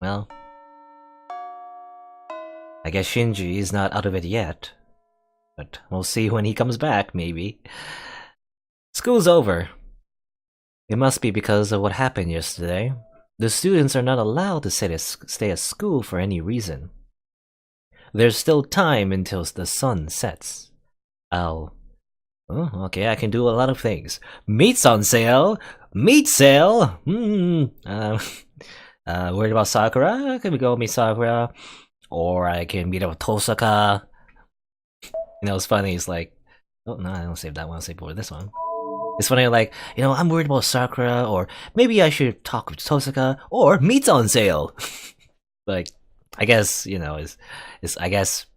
Well, I guess Shinji is not out of it yet. But we'll see when he comes back, maybe. School's over. It must be because of what happened yesterday. The students are not allowed to stay at school for any reason. There's still time until the sun sets. Oh, okay, I can do a lot of things. Meat's on sale! Meat sale! Worried about Sakura? Can we go meet Sakura? Or I can meet up with Tosaka. You know, it's funny, it's like... Oh, no, I don't save that one, I'll save for this one. It's funny, like, you know, I'm worried about Sakura, or maybe I should talk with Tosaka, or meat's on sale! Like, I guess, you know, I guess,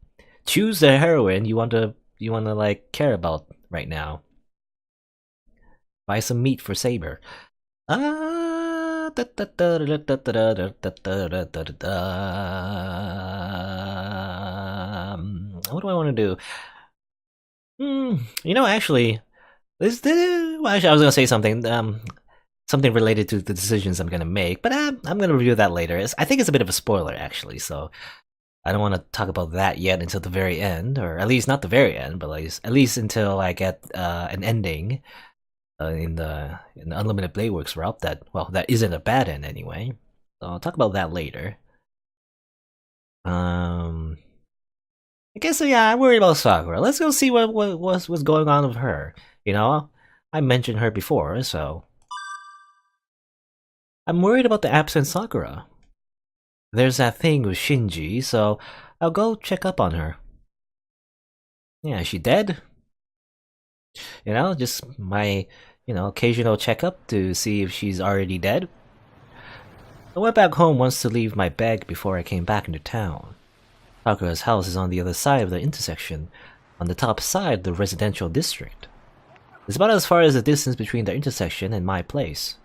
choose the heroine you want to, like, care about right now. Buy some meat for Saber. What do I want to do? You know, actually, well, actually, I was gonna say something, something related to the decisions I'm gonna make, but I'm gonna review that later. I think it's a bit of a spoiler, actually, so I don't want to talk about that yet until the very end, or at least not the very end, but at least until I get an ending in the Unlimited Blade Works route that isn't a bad end anyway. So I'll talk about that later. I guess, yeah, I'm worried about Sakura. Let's go see what's going on with her. You know, I mentioned her before, so... I'm worried about the absent Sakura. There's that thing with Shinji, so I'll go check up on her. Yeah, is she dead? You know, just my, occasional checkup to see if she's already dead. I went back home once to leave my bag before I came back into town. Sakura's house is on the other side of the intersection, on the top side of the residential district. It's about as far as the distance between the intersection and my place.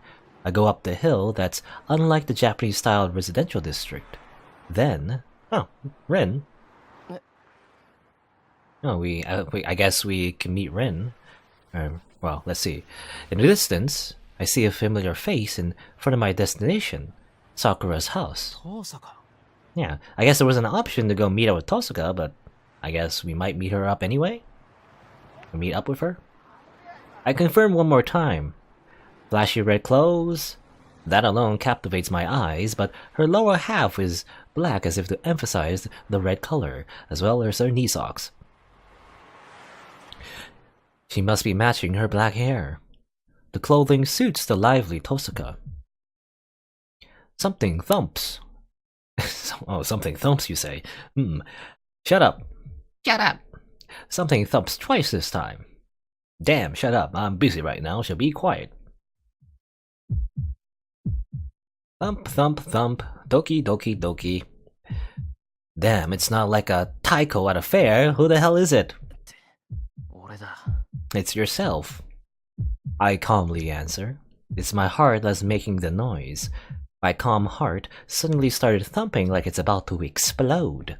I go up the hill that's unlike the Japanese-style residential district. Then... Oh, Rin. Oh, I guess we can meet Rin. Well, let's see. In the distance, I see a familiar face in front of my destination, Sakura's house. Yeah, I guess there was an option to go meet up with Tosaka, but I guess we might meet her up anyway? Or meet up with her? I confirm one more time. Flashy red clothes? That alone captivates my eyes, but her lower half is black as if to emphasize the red color, as well as her knee socks. She must be matching her black hair. The clothing suits the lively Tosaka. Something thumps. Oh, something thumps, you say? Shut up. Shut up. Something thumps twice this time. Damn, shut up. I'm busy right now, so be quiet. Thump, thump, thump. Doki, doki, doki. Damn, it's not like a taiko at a fair. Who the hell is it? It's yourself. I calmly answer. It's my heart that's making the noise. My calm heart suddenly started thumping like it's about to explode.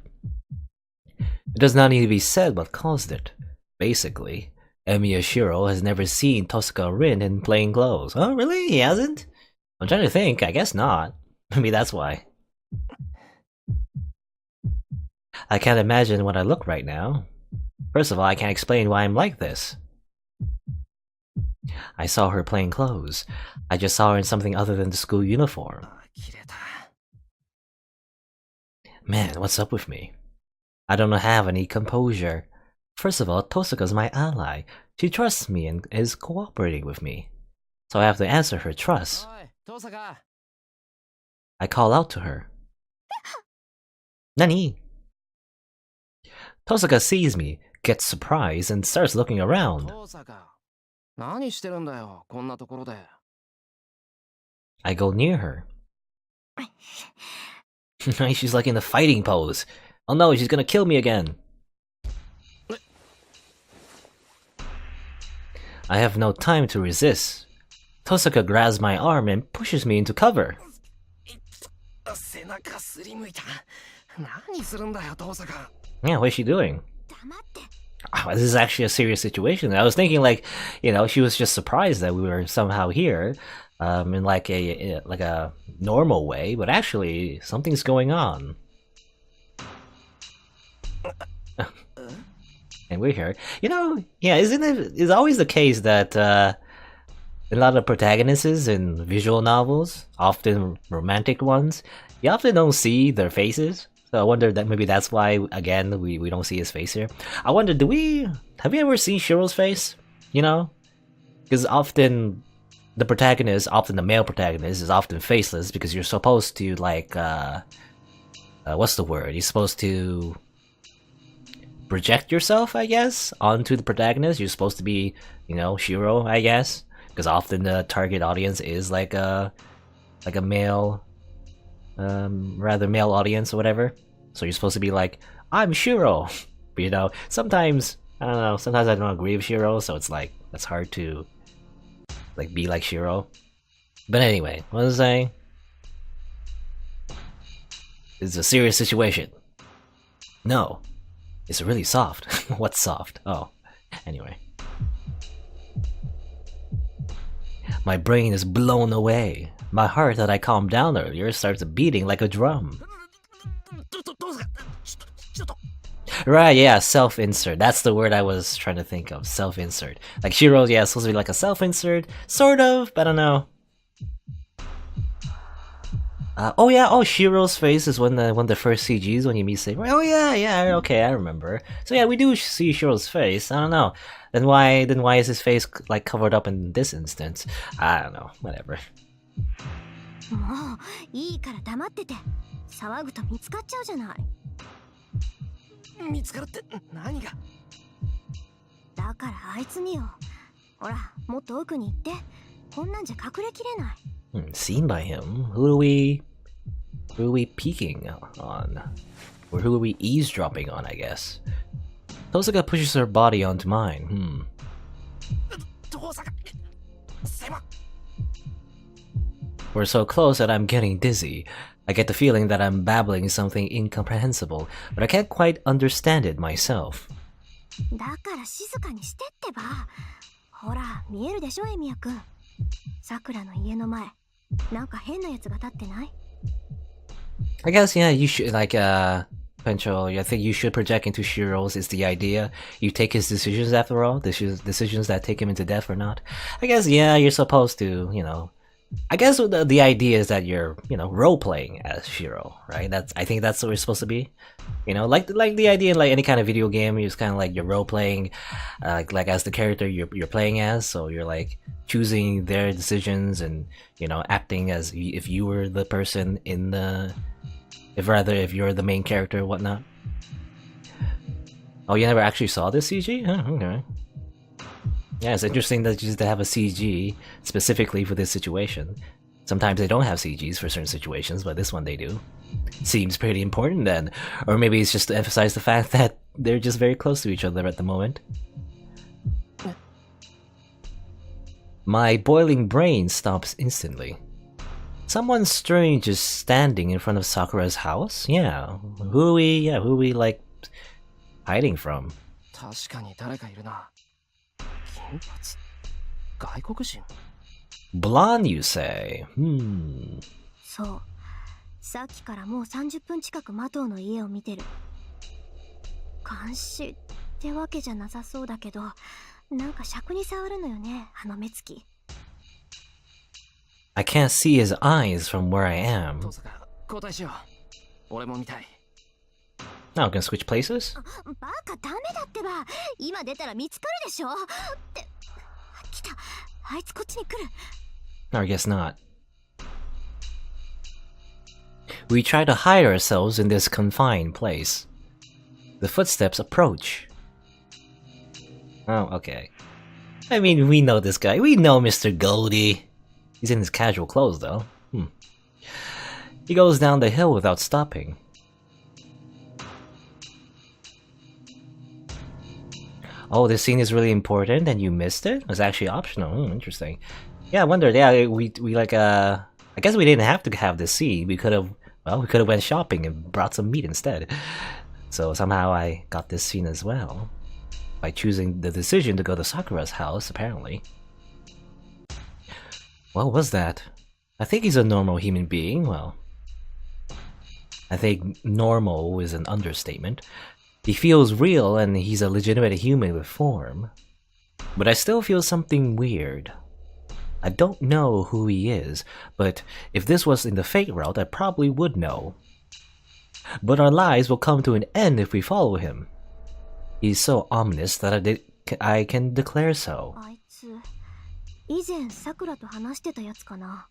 It does not need to be said what caused it. Basically, Emiya Shirou has never seen Tosaka Rin in plain clothes. Oh, really? He hasn't? I'm trying to think. I guess not. Maybe that's why. I can't imagine what I look right now. First of all, I can't explain why I'm like this. I saw her plain clothes. I just saw her in something other than the school uniform. Man, what's up with me? I don't have any composure. First of all, Tosaka's my ally. She trusts me and is cooperating with me. So I have to answer her trust. I call out to her. Nani? Tosaka sees me, gets surprised, and starts looking around. I go near her. She's like in the fighting pose. Oh no, she's gonna kill me again. I have no time to resist. Tosaka grabs my arm and pushes me into cover. Yeah, what is she doing? Oh, this is actually a serious situation. I was thinking like, she was just surprised that we were somehow here. in like a normal way, but actually something's going on. And we're here. You know, yeah, isn't it? It's always the case that a lot of protagonists in visual novels, often romantic ones, you often don't see their faces. So I wonder that maybe that's why again we don't see his face here. I wonder, have we ever seen Shirou's face? You know, because often the protagonist, often the male protagonist, is often faceless because you're supposed to like what's the word? You're supposed to project yourself, I guess, onto the protagonist. You're supposed to be, you know, Shirou, I guess, because often the target audience is like a male, rather male audience or whatever. So you're supposed to be like, I'm Shirou, but you know, sometimes I don't know. Sometimes I don't agree with Shirou, so it's like that's hard to like be like Shirou. But anyway, what was I saying? It's a serious situation. No. It's really soft. What's soft? Oh, anyway. My brain is blown away. My heart that I calmed down earlier starts beating like a drum. Right, yeah, self-insert. That's the word I was trying to think of. Self-insert. Like Shirou, yeah, it's supposed to be like a self-insert. Sort of, but I don't know. Oh yeah, Shirou's face is one of the first CGs when you meet Saber. Oh yeah, okay, I remember. So yeah, we do see Shirou's face. I don't know. Then why is his face like covered up in this instance? I don't know. Whatever. もういいから黙ってて。騒ぐと見つかっちゃうじゃない。見つかるって何が？だからあいつによ。ほら、もっと奥に行って。こんなんじゃ隠れきれない。Seen by him? Who are we peeking on? Or who are we eavesdropping on, I guess? Tosaka pushes her body onto mine. We're so close that I'm getting dizzy. I get the feeling that I'm babbling something incomprehensible, but I can't quite understand it myself. だから静かにしてってば。ほら、見えるでしょ、エミヤくん。桜の家の前。なんか変なやつが立ってない? I guess, yeah, you should, like, Pencho, I think you should project into Shirou's is the idea. You take his decisions after all, decisions that take him into death or not. I guess, yeah, you're supposed to, you know, I guess the idea is that you're, you know, role-playing as Shirou, right? I think that's what we're supposed to be. You know, like the idea in like any kind of video game, it's kind of like you're role-playing, like as the character you're playing as, so you're like choosing their decisions and, you know, acting as if you were the person in the, if you're the main character or whatnot. Oh, you never actually saw this CG? Huh, okay. Yeah, it's interesting that just to have a CG specifically for this situation. Sometimes they don't have CGs for certain situations, but this one they do. Seems pretty important then. Or maybe it's just to emphasize the fact that they're just very close to each other at the moment. My boiling brain stops instantly. Someone strange is standing in front of Sakura's house? Yeah. Who are we like hiding from? Blonde, you say? そう。さっきからもう30分近くマトウの家を見てる。監視ってわけじゃなさそうだけど、なんか尺に触るのよね、あの目つき。I can't see his eyes from where I am. Now we can switch places? バカダメだってば。今出たら見つかるでしょ。って来た。あいつこっちに来る。No, I guess not. We try to hide ourselves in this confined place. The footsteps approach. Oh, okay. I mean, we know this guy. We know Mr. Goldie. He's in his casual clothes, though. He goes down the hill without stopping. Oh, this scene is really important and you missed it? It's actually optional. Interesting. Yeah, I wondered. Yeah, we like, I guess we didn't have to have this scene. We could have went shopping and brought some meat instead. So somehow I got this scene as well. By choosing the decision to go to Sakura's house, apparently. What was that? I think he's a normal human being. Well, I think normal is an understatement. He feels real and he's a legitimate human with form. But I still feel something weird. I don't know who he is, but if this was in the Fate route, I probably would know. But our lives will come to an end if we follow him. He's so ominous that I can declare so. あいつ以前さくらと話してたやつかな。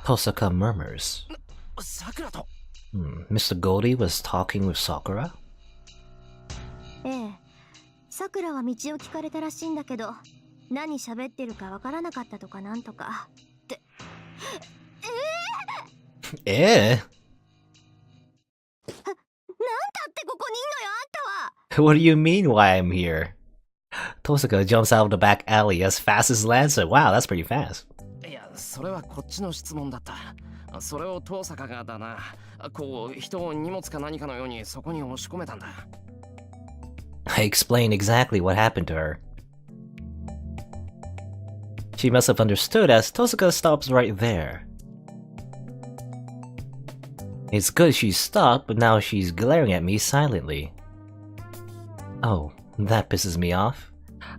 Tosaka murmurs. さくらと Mr. Goldie was talking with Sakura? ええ、さくらは道を聞かれたらしいんだけど、何喋ってるかわからなかったとかなんとかって。Eh? なんだってここにいんのよあんたは。 What do you mean why I'm here? Tosaka jumps out of the back alley as fast as Lancer. Wow, that's pretty fast. いやそれはこっちの質問だった。それを遠坂がだな、こう人を荷物か何かのようにそこに押し込めたんだ。 I explained exactly what happened to her. She must have understood as Tosaka stops right there. It's good she stopped, but now she's glaring at me silently. Oh, that pisses me off.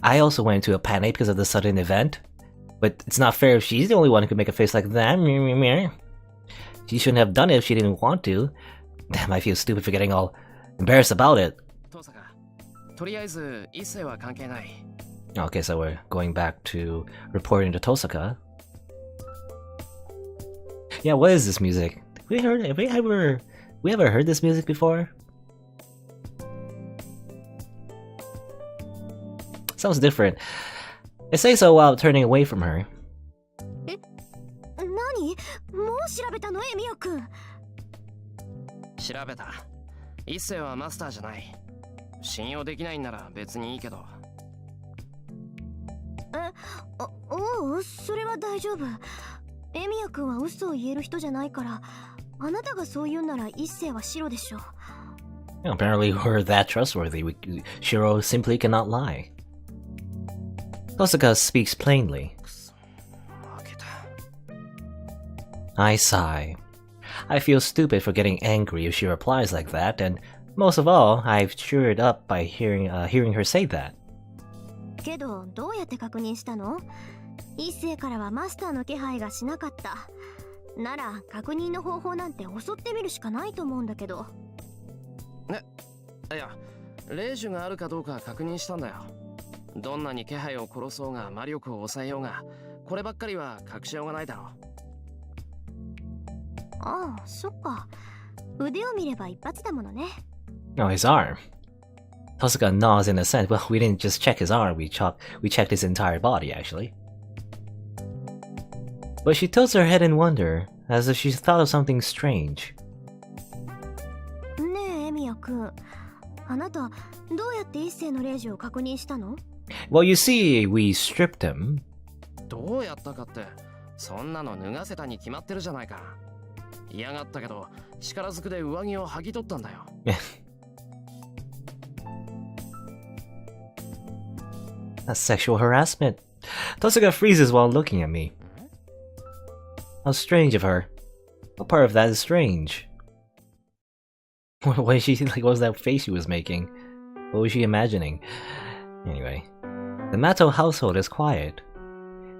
I also went into a panic because of the sudden event. But it's not fair if she's the only one who could make a face like that. She shouldn't have done it if she didn't want to. Damn, I feel stupid for getting all embarrassed about it. 遠坂、とりあえず一切は関係ない。 Okay, so we're going back to reporting to Tosaka. Yeah, what is this music? Have we ever heard this music before? Sounds different. I say so while turning away from her. 何？もう調べたのエミヤくん。調べた。一星はマスターじゃない。信用できないんなら別にいいけど。おう、それは大丈夫。エミヤくんは嘘を言える人じゃないから、あなたがそう言うなら一星は白でしょ。 Apparently we're that trustworthy. Shirou simply cannot lie. Tosaka speaks plainly. I sigh. I feel stupid for getting angry if she replies like that, and most of all, I've cheered up by hearing her say that. けど、どうやって確認したの？一星からはマスターの気配がしなかった。なら、確認の方法なんて襲ってみるしかないと思うんだけど。いや、霊樹があるかどうか確認したんだよ。どんなに気配を殺そうが魔力を抑えようが、こればっかりは隠しようがないだろう。ああ、そっか。腕を見れば一発だものね。Oh, his arm. Tosaka nods in assent. Well, we didn't just check his arm, we checked his entire body, actually. But she tilts her head in wonder, as if she thought of something strange. ねえ、エミヤくん。あなた、どうやって一星の霊樹を確認したの？ Well, you see, we stripped him. どうやったかって、そんなの脱がせたに決まってるじゃないか。嫌がったけど、力ずくで上着を剥ぎ取ったんだよ。That's sexual harassment. Tosaka freezes while looking at me. How strange of her. What part of that is strange? What is she like? What was that face she was making? What was she imagining? Anyway, the Mato household is quiet.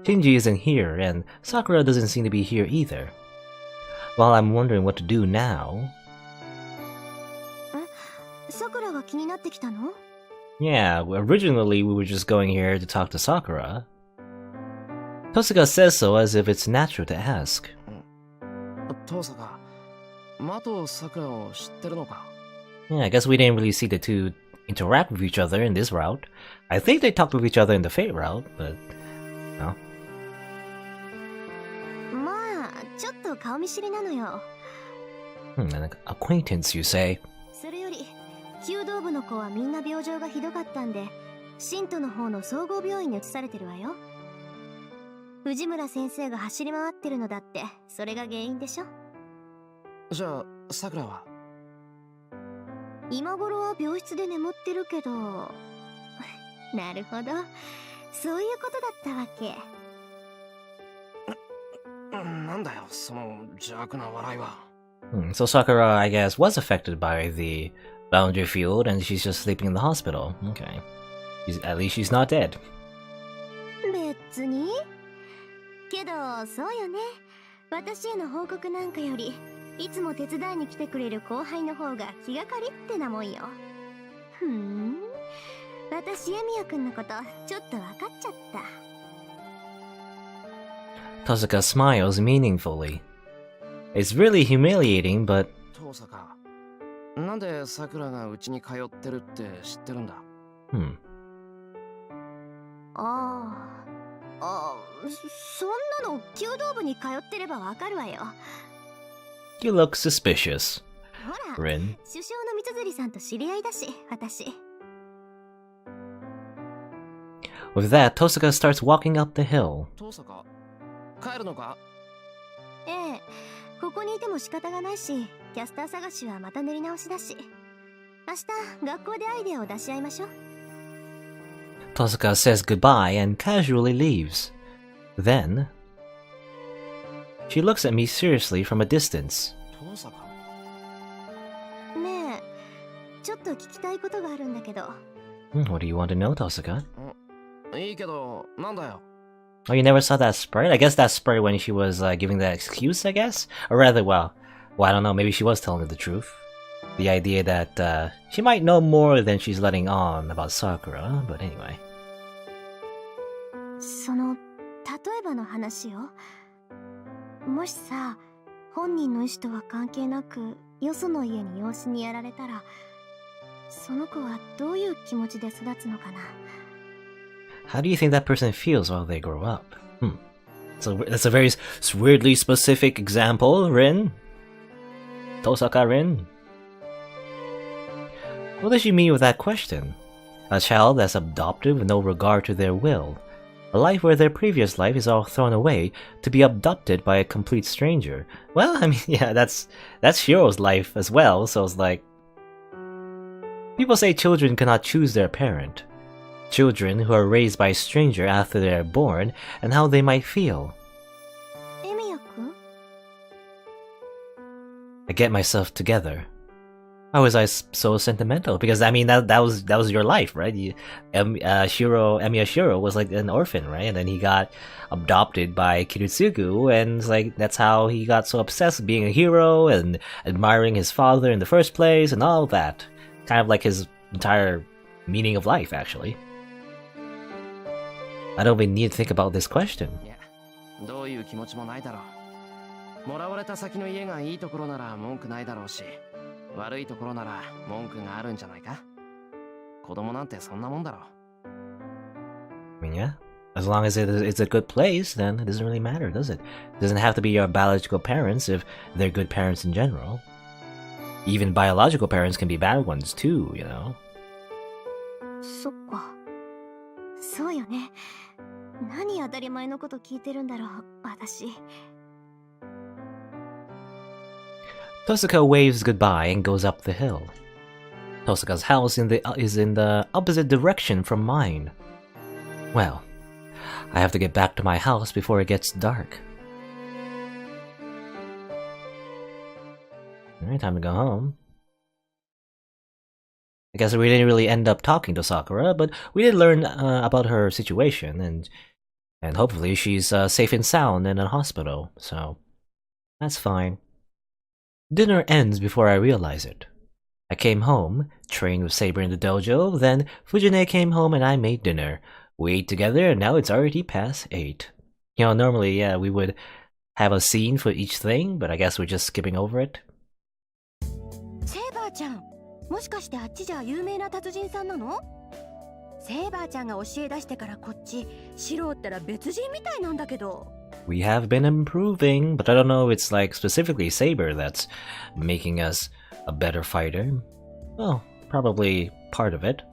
Shinji isn't here, and Sakura doesn't seem to be here either. While I'm wondering what to do now... さくらが気になってきたの？ Yeah, originally we were just going here to talk to Sakura. Tosaka says so as if it's natural to ask. 遠坂、マトサクラを知ってるのか？ Yeah, I guess we didn't really see the two interact with each other in this route. I think they talked with each other in the Fate route, but... no. まあ、ちょっと顔見知りなのよ。An acquaintance, you say? それより、U.B.Wの子はみんな病状がひどかったんで、信徒の方の総合病院に移されてるわよ。藤村先生が走り回ってるのだって、それが原因でしょ。じゃあ、サクラは？今頃は病室で眠ってるけど。なるほど。そういうことだったわけ。なんだよ、その邪悪な笑いは。So Sakura, I guess, was affected by the boundary field and she's just sleeping in the hospital. Okay. At least she's not dead. 別に。けど、そうよね。私への報告なんかより、いつも手伝いに来てくれる後輩の方が気がかりってなもんよ。私、エミヤくんのこと、ちょっと分かっちゃった。Tosuka smiles meaningfully. It's really humiliating, but... 遠坂、なんで桜がうちに通ってるって知ってるんだ？そんなの弓道部に通ってればわかるわよ。You look suspicious, ほら、 Rin. 首相の三辻さんと知り合いだし、私。With that, Tosuka starts walking up the hill. 遠坂、帰るのか？ええ、ここにいても仕方がないし、キャスター探しはまた練り直しだし。明日、学校でアイデアを出し合いましょう。Tosuka says goodbye and casually leaves. Then, she looks at me seriously from a distance. 遠坂？ねえ、ちょっと聞きたいことがあるんだけど。What do you want to know, Tosuka? いいけど、なんだよ。Oh, you never saw that sprite? I guess that sprite when she was giving that excuse, I guess? Or rather, well, I don't know, maybe she was telling the truth. The idea that she might know more than she's letting on about Sakura, but anyway. その、例えばの話よ。もしさ、本人の意思とは関係なく、よその家に養子にやられたら、その子はどういう気持ちで育つのかな。How do you think that person feels while they grow up? So that's a very weirdly specific example, Rin. Tosaka Rin. What does she mean with that question? A child that's adopted with no regard to their will. A life where their previous life is all thrown away to be abducted by a complete stranger. Well, I mean, yeah, that's Shiro's life as well, so it's like... People say children cannot choose their parent. Children who are raised by a stranger after they are born, and how they might feel. エミヤくん？ I get myself together. Why was I so sentimental? Because I mean that was your life, right? Emiya Shirou was like an orphan, right? And then he got adopted by Kirutsugu, and it's like that's how he got so obsessed with being a hero and admiring his father in the first place and all that. Kind of like his entire meaning of life, actually. I don't even need to think about this question. いや、どういう気持ちもないだろう。もらわれた先の家がいいところなら文句ないだろうし、悪いところなら文句があるんじゃないか。子供なんてそんなもんだろう。I mean, yeah. As long as it's a good place, then it doesn't really matter, does it? It doesn't have to be your biological parents if they're good parents in general. Even biological parents can be bad ones too, you know? そっか。そうよね。何当たり前のこと聞いてるんだろう、私。Tosuka waves goodbye and goes up the hill. Tosuka's house is in the opposite direction from mine. Well, I have to get back to my house before it gets dark. Alright, time to go home. I guess we didn't really end up talking to Sakura, but we did learn about her situation, and hopefully she's safe and sound in a hospital, so that's fine. Dinner ends before I realize it. I came home, trained with Saber in the dojo, then Fujine came home and I made dinner. We ate together and now it's already past 8. You know, normally, yeah, we would have a scene for each thing, but I guess we're just skipping over it. セイバーちゃん、もしかしてあっちじゃ有名な達人さんなの？セイバーちゃんが教え出してからこっち、シローったら別人みたいなんだけど。We have been improving, but I don't know if it's like specifically Saber that's making us a better fighter. Well, probably part of it.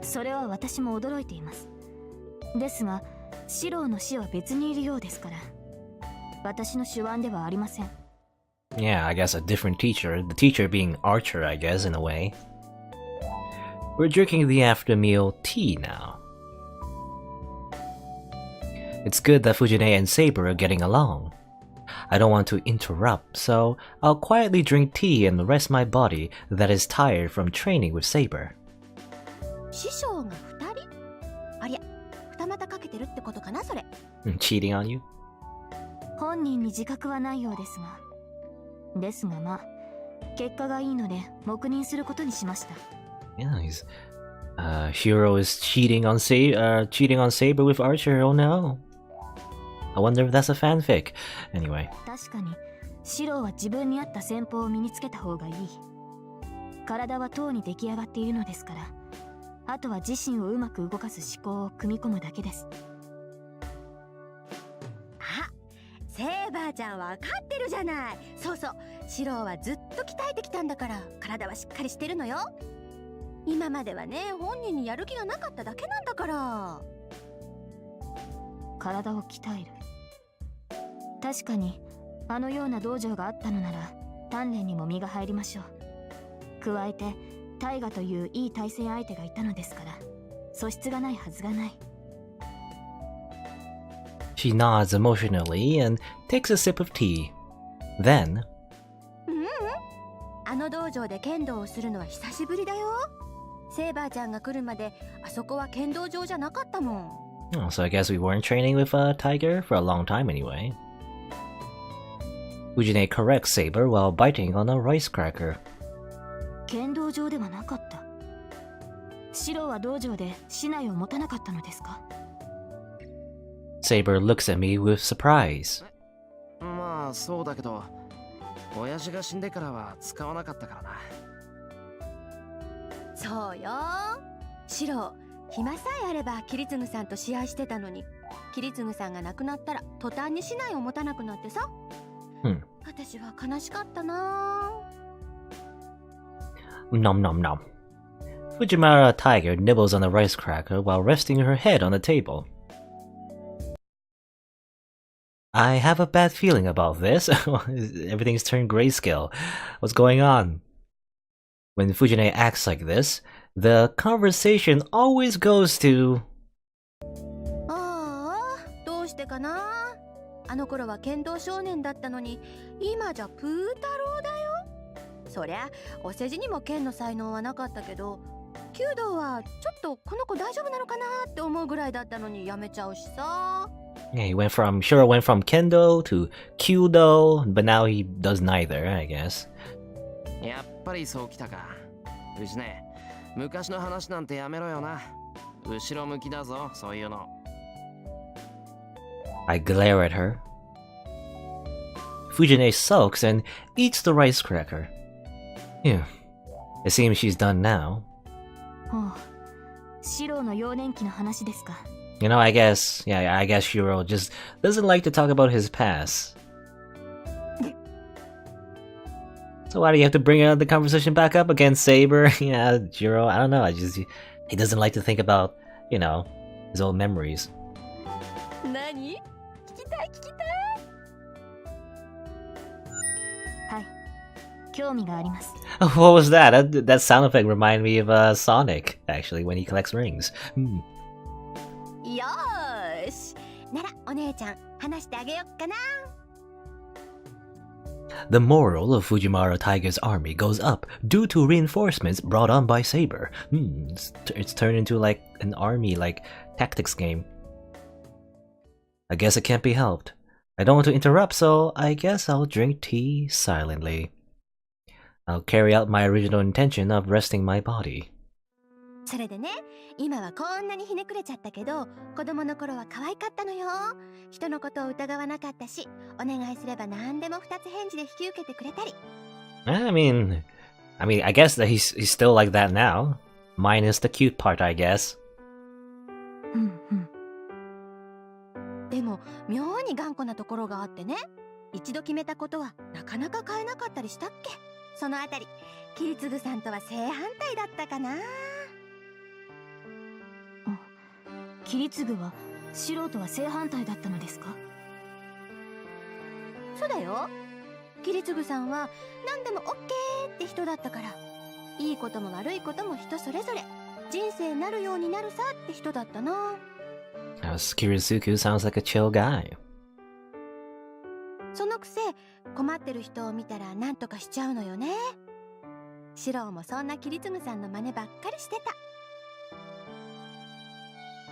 それは私も驚いています。ですが、シローの死は別にいるようですから。私の手腕ではありません。Yeah, I guess a different teacher. The teacher being Archer, I guess, in a way. We're drinking the after meal tea now. It's good that Fujine and Saber are getting along. I don't want to interrupt, so I'll quietly drink tea and rest my body that is tired from training with Saber. 師匠が2人？ありゃ、二股かけてるってことかなそれ。Cheating on you? 本人に自覚はないようですが。ですがまあ、結果がいいので黙認することにしました。Yeah, Shirou is cheating on Saber with Archer. Oh no. I wonder if that's a fanfic. Anyway. 確かに、シローは自分に合った戦法を身につけた方がいい。体はとうに出来上がっているのですから、あとは自身をうまく動かす思考を組み込むだけです。あ、セーバーちゃんわかってるじゃない。そうそう、シローはずっと鍛えてきたんだから、体はしっかりしてるのよ。今まではね、本人にやる気がなかっただけなんだから。体を鍛える。確かにあのような道場があったのなら鍛錬にも身が入りましょう。加えて大河といういい対戦相手がいたのですから素質がないはずがない。 She nods emotionally and takes a sip of tea. Then, あの道場で剣道をするのは久しぶりだよ。セーバーちゃんが来るまであそこは剣道場じゃなかったもん。oh, so I guess we weren't training with Tiger for a long time anyway. Fujine corrects Saber while biting on a rice cracker. 剣道場ではなかった。シローは道場で竹刀を持たなかったのですか？ Saber looks at me with surprise. まあそうだけど、親父が死んでからは使わなかったからな。そうよ。シロー、暇さえあれば桐次さんと試合してたのに、桐次さんが亡くなったら途端に竹刀を持たなくなってさ。私は悲しかったな。 Nom nom nom. Fujiwara Tiger nibbles on a rice cracker while resting her head on the table. I have a bad feeling about this. Everything's turned grayscale. What's going on? When Fujine acts like this, the conversation always goes to... ああ、どうしてかな。あの頃は剣道少年だったのに、今じゃプー太郎だよ。そりゃお世辞にも剣の才能はなかったけど、弓道はちょっとこの子大丈夫なのかなって思うぐらいだったのにやめちゃうしさ。Yeah, Shirou went from Kendo to Kyudo, but now he does neither, I guess. やっぱりそうきたか。藤ね、昔の話なんてやめろよな。後ろ向きだぞ、そういうの。I glare at her. Fujine sulks and eats the rice cracker. Phew. It seems she's done now. ほう、シローの幼年期の話ですか。You know, I guess Shirou just doesn't like to talk about his past. So why do you have to bring the conversation back up again, Saber? Yeah, Shirou, I don't know, he doesn't like to think about, you know, his old memories. 何？聞きたい。はい、興味があります。What was that? That sound effect reminded me of Sonic, actually, when he collects rings. よーし、ならお姉ちゃん話してあげよっかな。 The moral of Fujiwara Tiger's army goes up due to reinforcements brought on by Saber. It's turned into like an army, like tactics game. I guess it can't be helped. I don't want to interrupt, so I guess I'll drink tea silently. I'll carry out my original intention of resting my body. それでね、今はこんなにひねくれちゃったけど、子供の頃は可愛かったのよ。人のことを疑わなかったし、お願いすれば何でも二つ返事で引き受けてくれたり。I mean, I guess that he's still like that now. Minus the cute part, I guess. でも妙に頑固なところがあってね、一度決めたことはなかなか変えなかったりしたっけ。そのあたり、桐次さんとは正反対だったかな。桐次は素人は正反対だったのですか？そうだよ。桐次さんは何でもオッケーって人だったから、いいことも悪いことも人それぞれ、人生なるようになるさって人だったな。Kirisuku sounds like a chill guy. そのくせ困ってる人を見たら何とかしちゃうのよね。シロウもそんなキリツグさんの真似ばっかりしてた。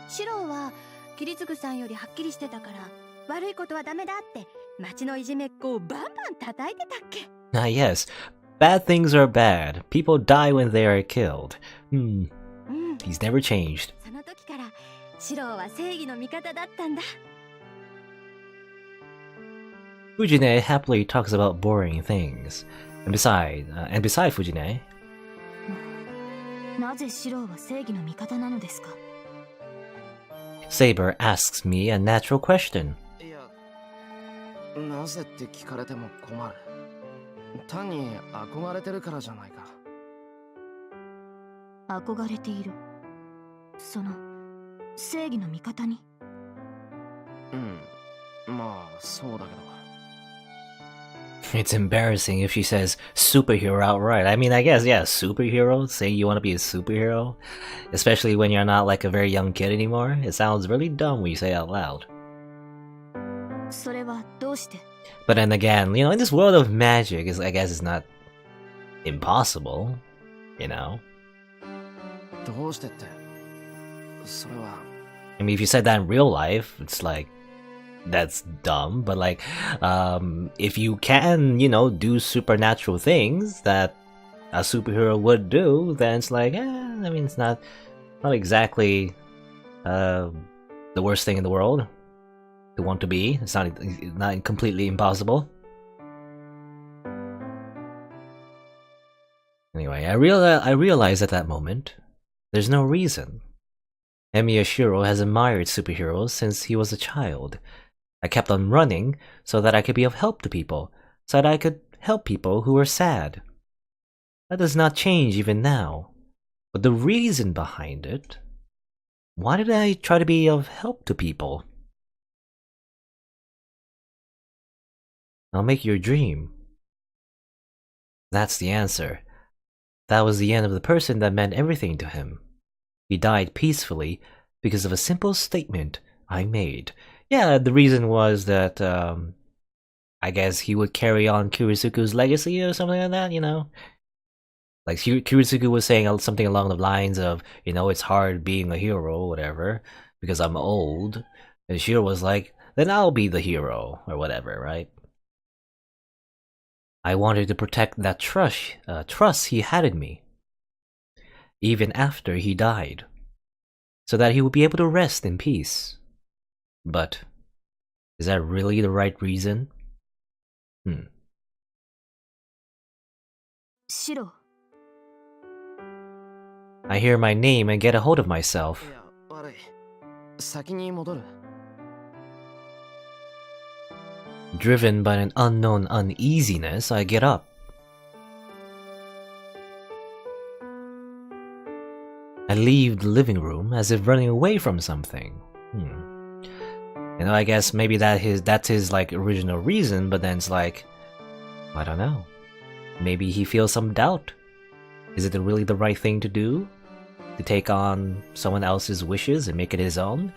シロウはキリツグさんよりはっきりしてたから悪いことはダメだって町のいじめっ子をバンバン叩いてたっけ。Ah, yes. Bad things are bad. People die when they are killed. He's never changed. その時からシロウは正義の味方だったんだ。Fujine happily talks about boring things. And beside Fujine, なぜシロウは正義の味方なのですか。 Saber asks me a natural question. いや、なぜって聞かれても困る。単に憧れてるからじゃないか。憧れている。その正義の味方に。まあそうだけど。 It's embarrassing if she says superhero outright. I mean, I guess, yeah, superhero? Say you want to be a superhero? Especially when you're not like a very young kid anymore? It sounds really dumb when you say it out loud. それはどうして。 But then again, in this world of magic, I guess it's not impossible, you know? どうしてって、それは。 I mean, if you said that in real life, it's like, that's dumb, but like, if you can, do supernatural things that a superhero would do, then it's like, I mean, it's not exactly the worst thing in the world to want to be. It's not completely impossible. Anyway, I realized at that moment, there's no reason. Emiya Shirou has admired superheroes since he was a child. I kept on running so that I could be of help to people, so that I could help people who were sad. That does not change even now. But the reason behind it... Why did I try to be of help to people? I'll make your dream. That's the answer. That was the end of the person that meant everything to him. He died peacefully because of a simple statement I made. Yeah, the reason was that, I guess he would carry on Kirisuku's legacy or something like that, Like, Kirisuku was saying something along the lines of, it's hard being a hero or whatever, because I'm old. And Shirou was like, then I'll be the hero, or whatever, right? I wanted to protect that trust he had in me, even after he died, so that he would be able to rest in peace. But, is that really the right reason? Shirou. I hear my name and get a hold of myself. いや、悪い。先に戻る。 Driven by an unknown uneasiness, I get up. I leave the living room as if running away from something. I guess maybe that's his like original reason, but then it's like, I don't know. Maybe he feels some doubt. Is it really the right thing to do? To take on someone else's wishes and make it his own?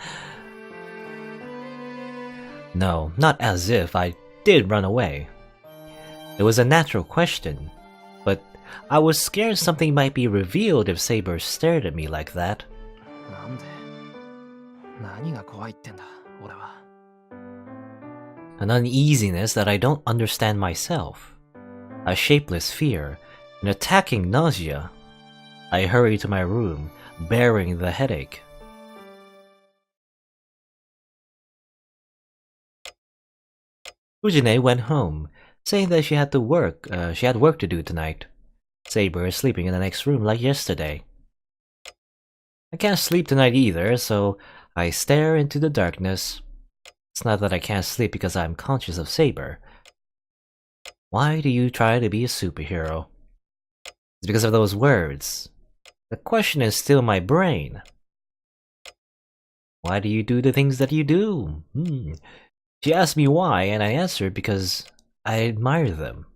No, not as if I did run away. It was a natural question, but I was scared something might be revealed if Saber stared at me like that. なんで？何が怖いってんだ、俺は。 An uneasiness that I don't understand myself. A shapeless fear, an attacking nausea. I hurry to my room, bearing the headache. Fujine went home, saying that she had work to do tonight. Saber is sleeping in the next room like yesterday. I can't sleep tonight either, so I stare into the darkness. It's not that I can't sleep because I'm conscious of Saber. Why do you try to be a superhero? It's because of those words. The question is still in my brain. Why do you do the things that you do? She asked me why, and I answered because I admire them.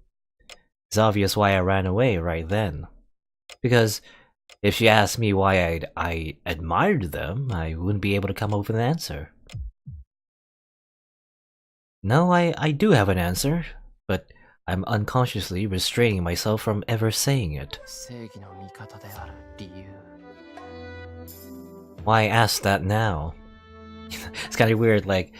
It's obvious why I ran away right then. Because If she asked me why I admired them, I wouldn't be able to come up with an answer. No, I do have an answer, but I'm unconsciously restraining myself from ever saying it. Why ask that now? It's kind of weird, like,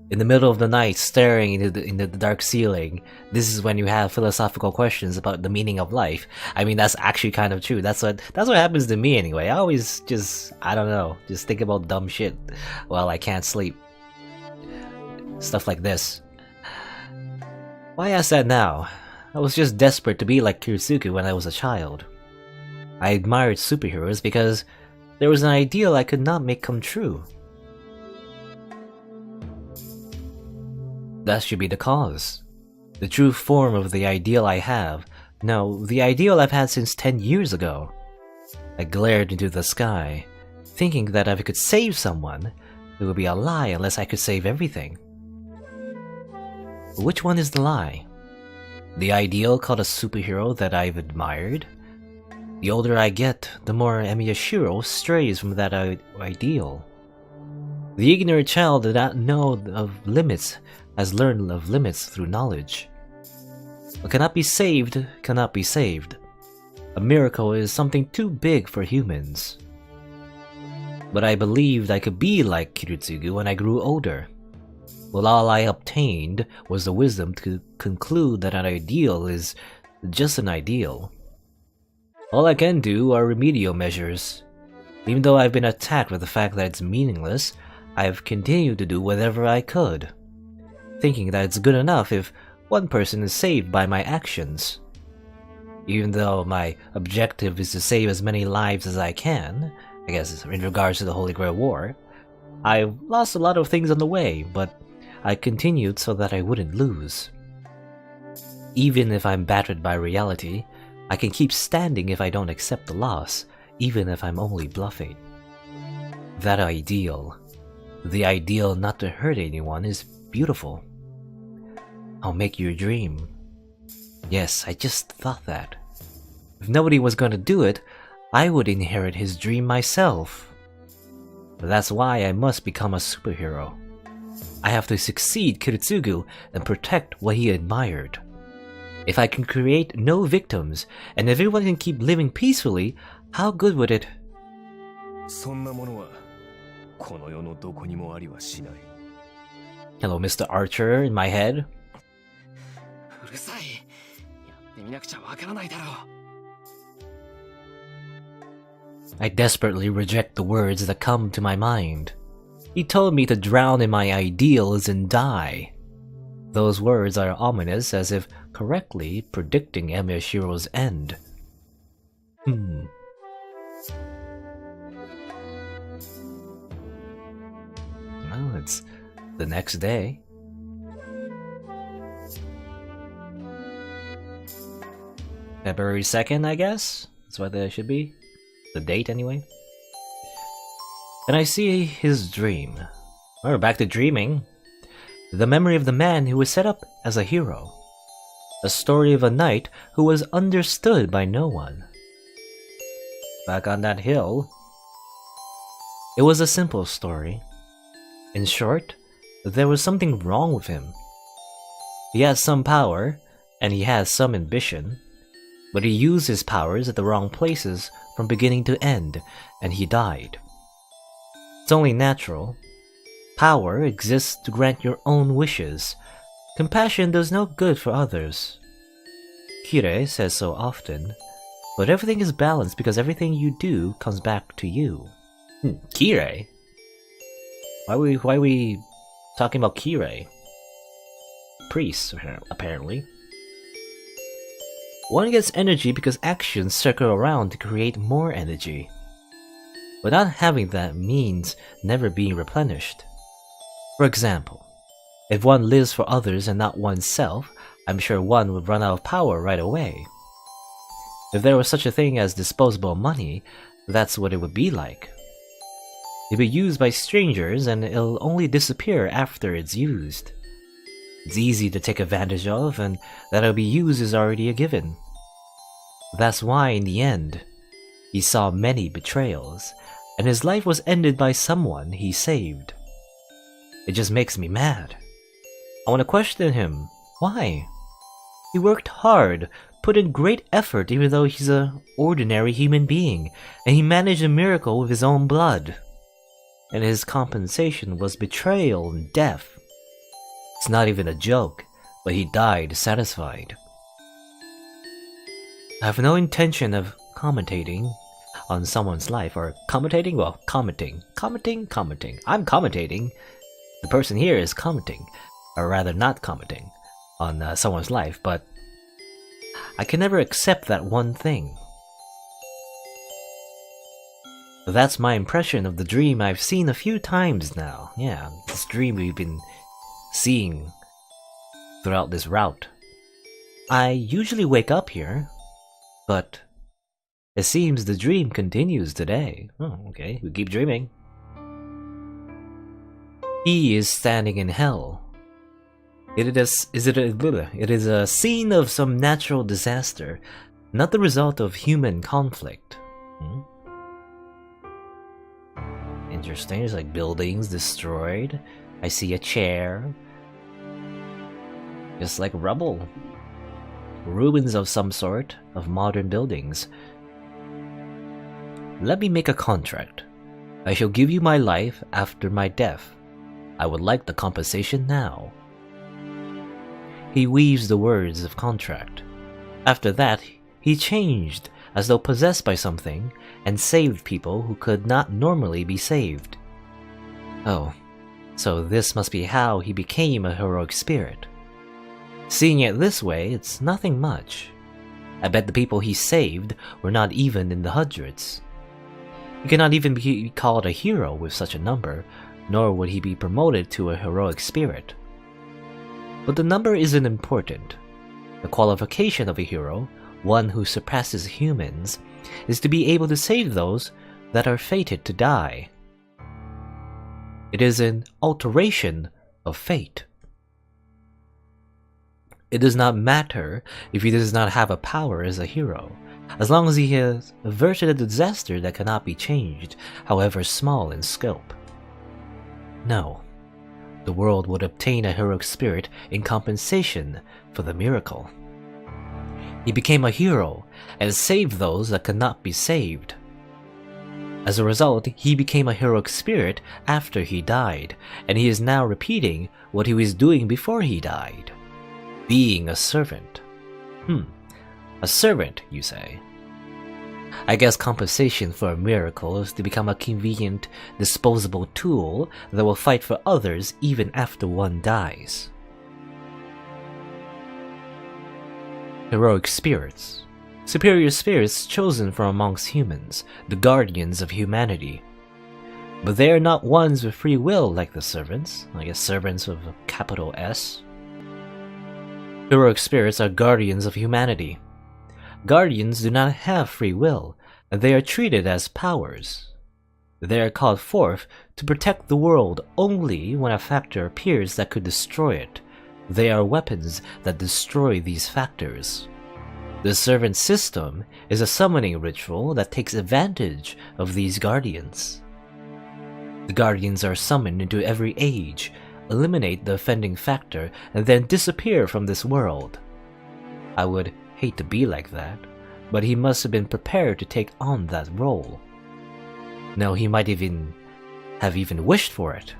in the middle of the night, staring into the dark ceiling, this is when you have philosophical questions about the meaning of life. I mean, that's actually kind of true. That's what happens to me anyway. I always just, I don't know, just think about dumb shit while I can't sleep. Stuff like this. Why ask that now? I was just desperate to be like Kiritsugu when I was a child. I admired superheroes because there was an ideal I could not make come true. That should be the cause. The true form of the ideal I have. No, the ideal I've had since 10 years ago. I glared into the sky, thinking that if I could save someone, it would be a lie unless I could save everything. But which one is the lie? The ideal called a superhero that I've admired? The older I get, the more Shirou strays from that ideal. The ignorant child did not know of limits has learned of limits through knowledge. What cannot be saved cannot be saved. A miracle is something too big for humans. But I believed I could be like Kiritsugu when I grew older. Well, all I obtained was the wisdom to conclude that an ideal is just an ideal. All I can do are remedial measures. Even though I've been attacked with the fact that it's meaningless, I've continued to do whatever I could, thinking that it's good enough if one person is saved by my actions. Even though my objective is to save as many lives as I can, I guess in regards to the Holy Grail War, I've lost a lot of things on the way, but I continued so that I wouldn't lose. Even if I'm battered by reality, I can keep standing if I don't accept the loss, even if I'm only bluffing. That ideal, the ideal not to hurt anyone, is beautiful. I'll make you a dream. Yes, I just thought that. If nobody was going to do it, I would inherit his dream myself. But that's why I must become a superhero. I have to succeed Kiritsugu and protect what he admired. If I can create no victims, and everyone can keep living peacefully, how good would it? Hello, Mr. Archer, in my head. I desperately reject the words that come to my mind. He told me to drown in my ideals and die. Those words are ominous, as if correctly predicting Shirou's end. Well, it's the next day. February 2nd, I guess? That's what it should be. The date, anyway. And I see his dream. We're back to dreaming. The memory of the man who was set up as a hero. A story of a knight who was understood by no one. Back on that hill. It was a simple story. In short, there was something wrong with him. He had some power, and he had some ambition, but he used his powers at the wrong places from beginning to end, and he died. It's only natural. Power exists to grant your own wishes. Compassion does no good for others. Kirei says so often, but everything is balanced because everything you do comes back to you. Kirei? Why are we talking about Kirei? Priests, apparently. One gets energy because actions circle around to create more energy. But not having that means never being replenished. For example, if one lives for others and not oneself, I'm sure one would run out of power right away. If there was such a thing as disposable money, that's what it would be like. It'll be used by strangers and it'll only disappear after it's used. It's easy to take advantage of, and that it'll be used is already a given. That's why, in the end, He saw many betrayals, and his life was ended by someone he saved. It just makes me mad. I want to question him. Why? He worked hard, put in great effort even though he's an ordinary human being, and he managed a miracle with his own blood. And his compensation was betrayal and death. It's not even a joke, but he died satisfied. I have no intention of commentating on someone's life, or commentating? Well, commenting. I'm commentating. The person here is commenting, or rather not commenting, on someone's life, but I can never accept that one thing. But that's my impression of the dream I've seen a few times now. Yeah, this dream we've been seeing throughout this route. I usually wake up here, but it seems the dream continues today. Oh, okay, we keep dreaming. He is standing in hell. It is a scene of some natural disaster, not the result of human conflict. Interesting, there's like buildings destroyed. I see a chair. Just like rubble. Ruins of some sort of modern buildings. Let me make a contract. I shall give you my life after my death. I would like the compensation now. He weaves the words of contract. After that, he changed as though possessed by something and saved people who could not normally be saved. Oh, so this must be how he became a heroic spirit. Seeing it this way, it's nothing much. I bet the people he saved were not even in the hundreds. He cannot even be called a hero with such a number, nor would he be promoted to a heroic spirit. But the number isn't important. The qualification of a hero, one who surpasses humans, is to be able to save those that are fated to die. It is an alteration of fate. It does not matter if he does not have a power as a hero, as long as he has averted a disaster that cannot be changed, however small in scope. No, the world would obtain a heroic spirit in compensation for the miracle. He became a hero and saved those that could not be saved. As a result, he became a heroic spirit after he died, and he is now repeating what he was doing before he died. Being a servant. A servant, you say? I guess compensation for a miracle is to become a convenient, disposable tool that will fight for others even after one dies. Heroic spirits. Superior spirits chosen from amongst humans, the guardians of humanity. But they are not ones with free will like the servants, I guess servants with a capital S. Heroic spirits are guardians of humanity. Guardians do not have free will, and they are treated as powers. They are called forth to protect the world only when a factor appears that could destroy it. They are weapons that destroy these factors. The servant system is a summoning ritual that takes advantage of these guardians. The guardians are summoned into every age, eliminate the offending factor, and then disappear from this world. I would hate to be like that, but he must have been prepared to take on that role. No, he might have even wished for it.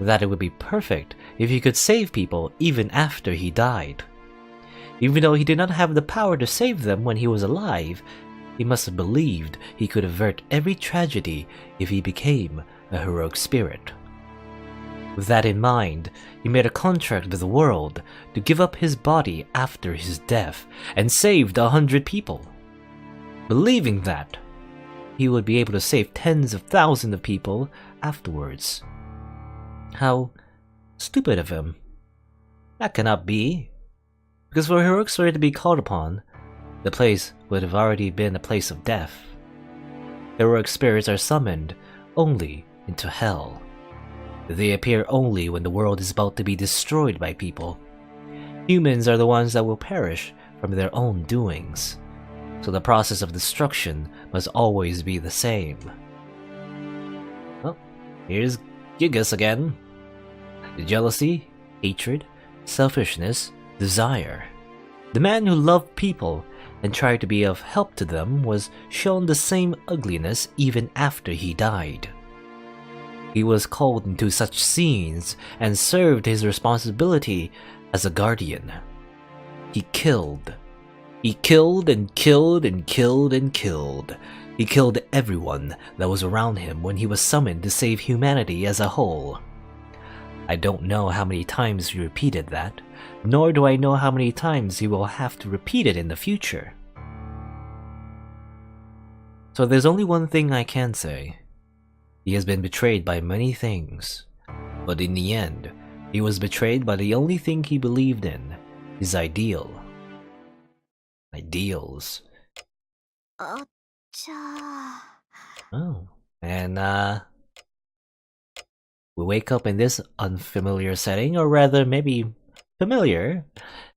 That it would be perfect if he could save people even after he died. Even though he did not have the power to save them when he was alive, he must have believed he could avert every tragedy if he became a heroic spirit. With that in mind, he made a contract with the world to give up his body after his death and saved 100 people. Believing that, he would be able to save tens of thousands of people afterwards. How stupid of him. That cannot be. Because for a heroic spirit to be called upon, the place would have already been a place of death. Heroic spirits are summoned only into hell. They appear only when the world is about to be destroyed by people. Humans are the ones that will perish from their own doings. so the process of destruction must always be the same. Well, here's Gigas again. Jealousy, hatred, selfishness, desire. The man who loved people and tried to be of help to them was shown the same ugliness even after he died. He was called into such scenes and served his responsibility as a guardian. He killed. He killed and killed and killed and killed. He killed everyone that was around him when he was summoned to save humanity as a whole. I don't know how many times he repeated that, nor do I know how many times he will have to repeat it in the future. So there's only one thing I can say. He has been betrayed by many things, but in the end, he was betrayed by the only thing he believed in, his ideal. Ideals. Oh, and we wake up in this unfamiliar setting, or rather maybe familiar,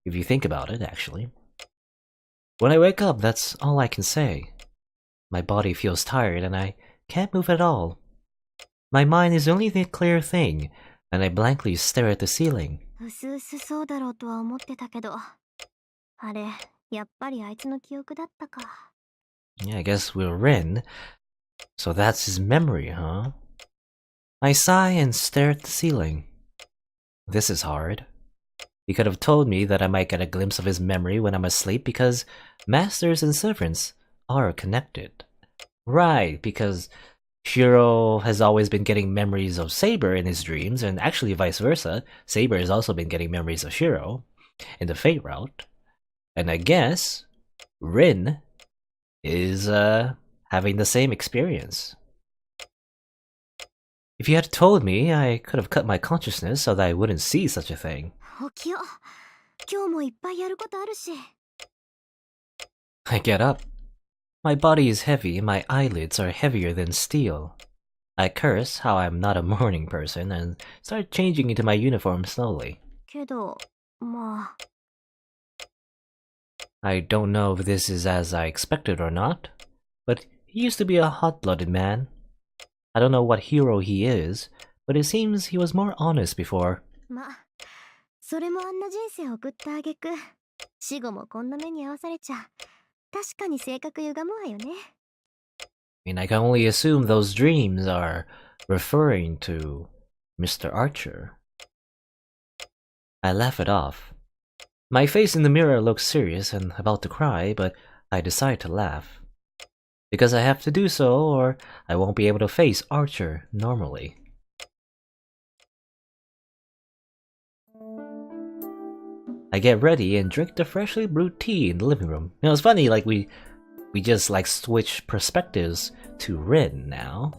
if you think about it, actually. When I wake up, that's all I can say. My body feels tired and I can't move at all. My mind is only the clear thing, and I blankly stare at the ceiling. Yeah, I guess we're Rin. So that's his memory, huh? I sigh and stare at the ceiling. This is hard. He could have told me that I might get a glimpse of his memory when I'm asleep because masters and servants are connected. Right, because Shirou has always been getting memories of Saber in his dreams, and actually vice versa. Saber has also been getting memories of Shirou in the Fate route. And I guess Rin is having the same experience. If you had told me, I could have cut my consciousness so that I wouldn't see such a thing. I get up. My body is heavy and my eyelids are heavier than steel. I curse how I'm not a morning person and start changing into my uniform slowly. I don't know if this is as I expected or not, but he used to be a hot-blooded man. I don't know what hero he is, but it seems he was more honest before. I mean, I can only assume those dreams are referring to Mr. Archer. I laugh it off. My face in the mirror looks serious and about to cry, but I decide to laugh. Because I have to do so, or I won't be able to face Archer normally. I get ready and drink the freshly brewed tea in the living room. You know, it's funny, like we just like switch perspectives to Rin now.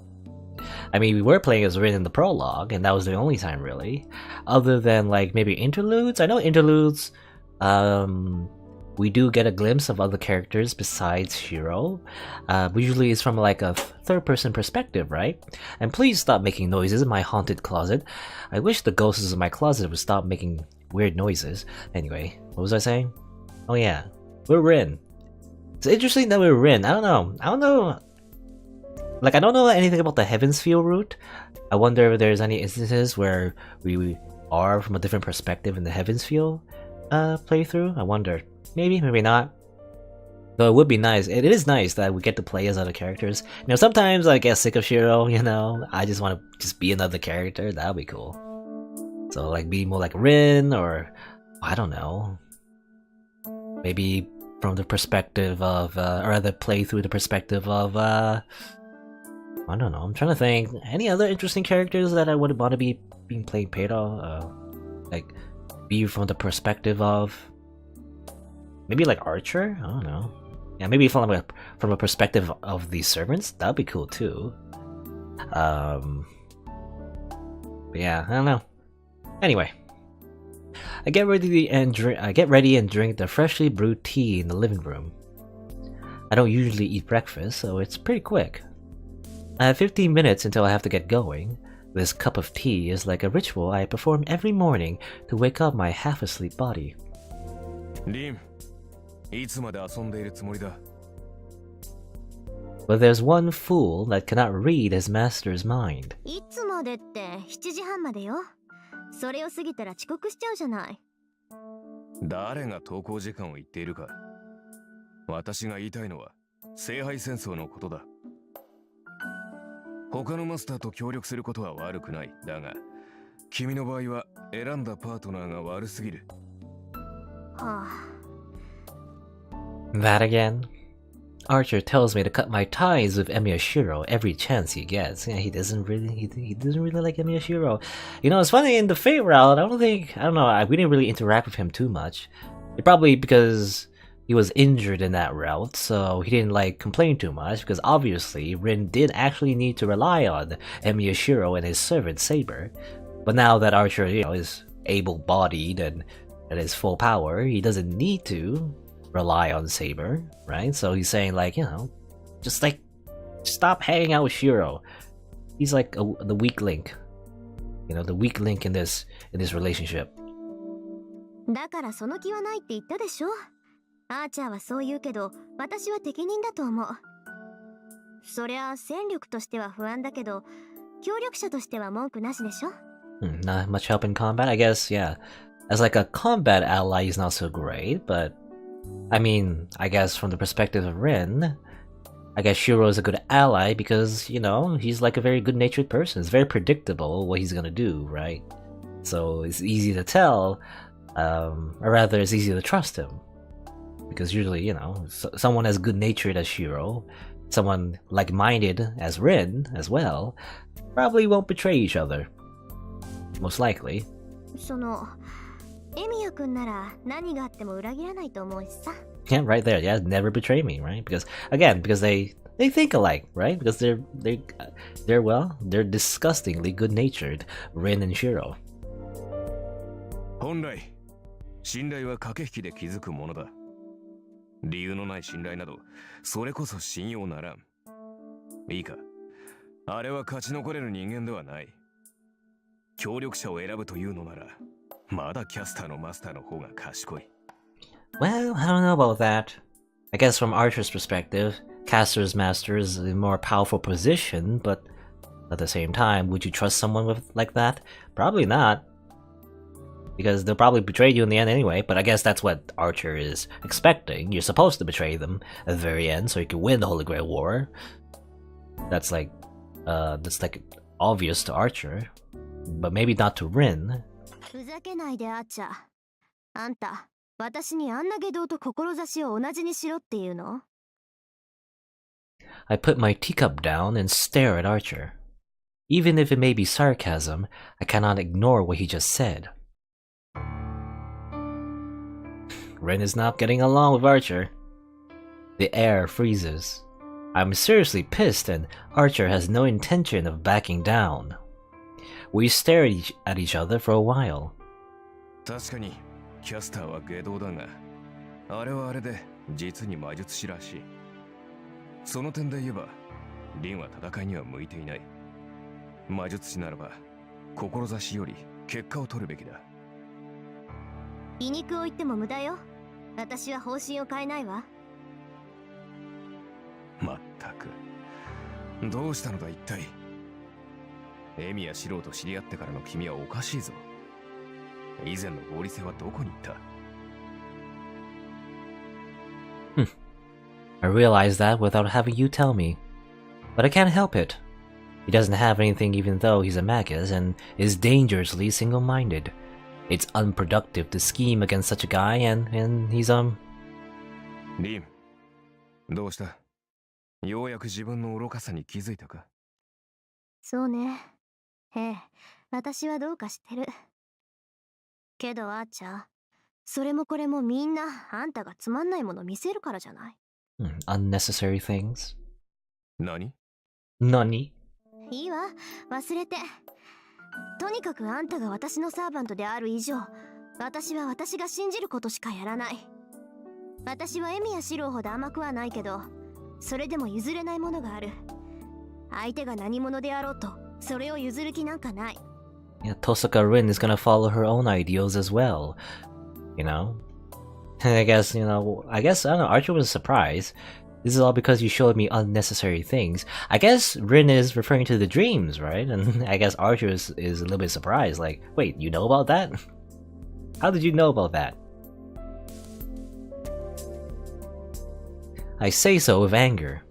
I mean, we were playing as Rin in the prologue, and that was the only time really. Other than like maybe interludes. I know interludes, we do get a glimpse of other characters besides Shirou. Usually it's from like a third-person perspective, right? And please stop making noises in my haunted closet. I wish the ghosts in my closet would stop making weird noises. Anyway, what was I saying? Oh yeah, we're Rin. It's interesting that we're Rin. I don't know. Like, I don't know anything about the Heavensfield route. I wonder if there's any instances where we are from a different perspective in the Heavensfield playthrough. I wonder. Maybe, maybe not. Though it would be nice. It is nice that we get to play as other characters. You know, sometimes I get sick of Shirou, you know. I just want to just be another character. That would be cool. So, like, be more like Rin, or I don't know. Maybe from the perspective of, or rather play through the perspective of, I don't know. I'm trying to think. Any other interesting characters that I would want to be being played Pedo? Like, be from the perspective of. Maybe like Archer? I don't know. Yeah, maybe from a perspective of the servants? That'd be cool too. But yeah, I don't know. Anyway, I get ready and drink the freshly brewed tea in the living room. I don't usually eat breakfast, so it's pretty quick. I have 15 minutes until I have to get going. This cup of tea is like a ritual I perform every morning to wake up my half-asleep body. Rin, いつまで遊んでいるつもりだ? But there's one fool that cannot read his master's mind. いつまでって7時半までよ。それを過ぎたら遅刻しちゃうじゃない。誰が登校時間を言っているか。私が言いたいのは聖杯戦争のことだ。他のマスターと協力することは悪くない。だが、君の場合は選んだパートナーが悪すぎる。はあ。That again? Archer tells me to cut my ties with Emiya Shirou every chance he gets. Yeah, he doesn't really like Emiya Shirou. You know, it's funny, in the Fate route, I don't know, we didn't really interact with him too much. Probably because he was injured in that route, so he didn't like complain too much, because obviously Rin did actually need to rely on Emiya Shirou and his servant Saber. But now that Archer, you know, is able-bodied and at his full power, he doesn't need to rely on Saber, right? So he's saying, like, you know, just stop hanging out with Shirou. He's like the weak link, you know, the weak link in this relationship. だからその気はないって言ったでしょ。アーチャーはそう言うけど、私は適任だと思う。そりゃ戦力としては不安だけど、協力者としては文句なしでしょ。Not much help in combat, I guess. Yeah, as like a combat ally, he's not so great, but I mean, I guess from the perspective of Rin, I guess Shirou is a good ally because, you know, he's like a very good-natured person. It's very predictable what he's gonna do, right? So it's easy to tell, or rather, it's easy to trust him. Because usually, you know, someone as good-natured as Shirou, someone like-minded as Rin as well, probably won't betray each other. Most likely. そのエミヤ君なら何があっても裏切らないと思うしさ。Yeah, right there. Yeah, never betray me, right? Because again, because they think alike, right? Because they're disgustingly good-natured, Rin and Shirou. 本来、信頼は駆け引きで築くものだ。理由のない信頼など、それこそ信用ならん。いいか、あれは勝ち残れる人間ではない。協力者を選ぶというのなら、まだキャスターのマスターの方が賢い。Well, I don't know about that. I guess from Archer's perspective, Caster's master is a more powerful position, but at the same time, would you trust someone like that? Probably not. Because they'll probably betray you in the end anyway, but I guess that's what Archer is expecting. You're supposed to betray them at the very end so you can win the Holy Grail War. That's like obvious to Archer, but maybe not to Rin. ふざけないでアーチャー。あんた、私にあんな外道と志を同じにしろっていうの？ I put my teacup down and stare at Archer. Even if it may be sarcasm, I cannot ignore what he just said. Rin is not getting along with Archer. The air freezes. I'm seriously pissed and Archer has no intention of backing down. We stare at each other for a while. 確かに、キャスターは外道だが、あれはあれで実に魔術師らしい。その点で言えば、リンは戦いには向いていない。魔術師ならば、志より結果を取るべきだ。皮肉を言っても無駄よ。私は方針を変えないわ。まったく、どうしたのだ一体。エミやシロウと知り合ってからの君はおかしいぞ。以前の合理性はどこに行った？ I realized that without having you tell me. But I can't help it. He doesn't have anything even though he's a magus and is dangerously single-minded. It's unproductive to scheme against such a guy and he'sリン、どうした？ようやく自分の愚かさに気づいたか？そうね。ええ、私はどうかしてる。けどアーチャー、それもこれもみんなあんたがつまんないもの見せるからじゃない。unnecessary things. 何？何？いいわ、忘れて。とにかくあんたが私のサーバントである以上、私は私が信じることしかやらない。私はエミやシロウほど甘くはないけど、それでも譲れないものがある。相手が何者であろうと、それを譲る気なんかない。Yeah, Tosaka Rin is gonna follow her own ideals as well. You know? And I guess, I don't know, Archer was surprised. This is all because you showed me unnecessary things. I guess Rin is referring to the dreams, right? And I guess Archer is a little bit surprised, like, wait, you know about that? How did you know about that? I say so with anger.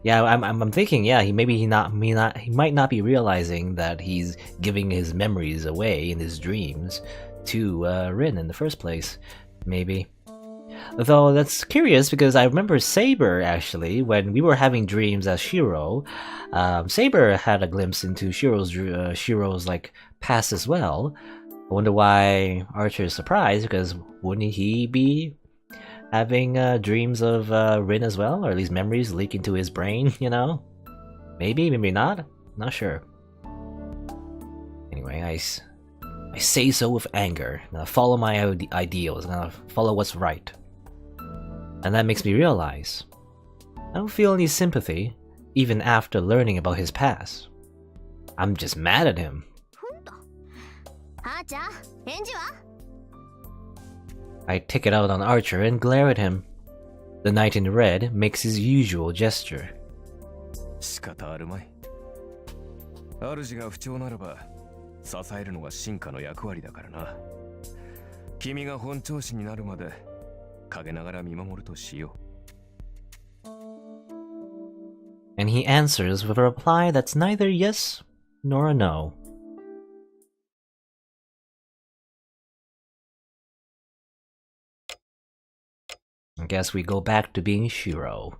Yeah, I'm thinking, yeah, he might not be realizing that he's giving his memories away in his dreams to Rin in the first place. Maybe. Though that's curious because I remember Saber actually when we were having dreams as Shirou. Saber had a glimpse into Shirou's like past as well. I wonder why Archer is surprised because wouldn't he be having dreams of Rin as well, or at least memories leak into his brain? You know, maybe, maybe not. Not sure. Anyway, I say so with anger. I'm gonna follow my ideals. I'm gonna follow what's right. And that makes me realize I don't feel any sympathy even after learning about his past. I'm just mad at him. I take it out on Archer and glare at him. The knight in red makes his usual gesture. 仕方あるまい。主が不調ならば支えるのが進化の役割だからな。君が本調子になるまで陰ながら見守るとしよう。And he answers with a reply that's neither yes nor a no. I guess we go back to being Shirou.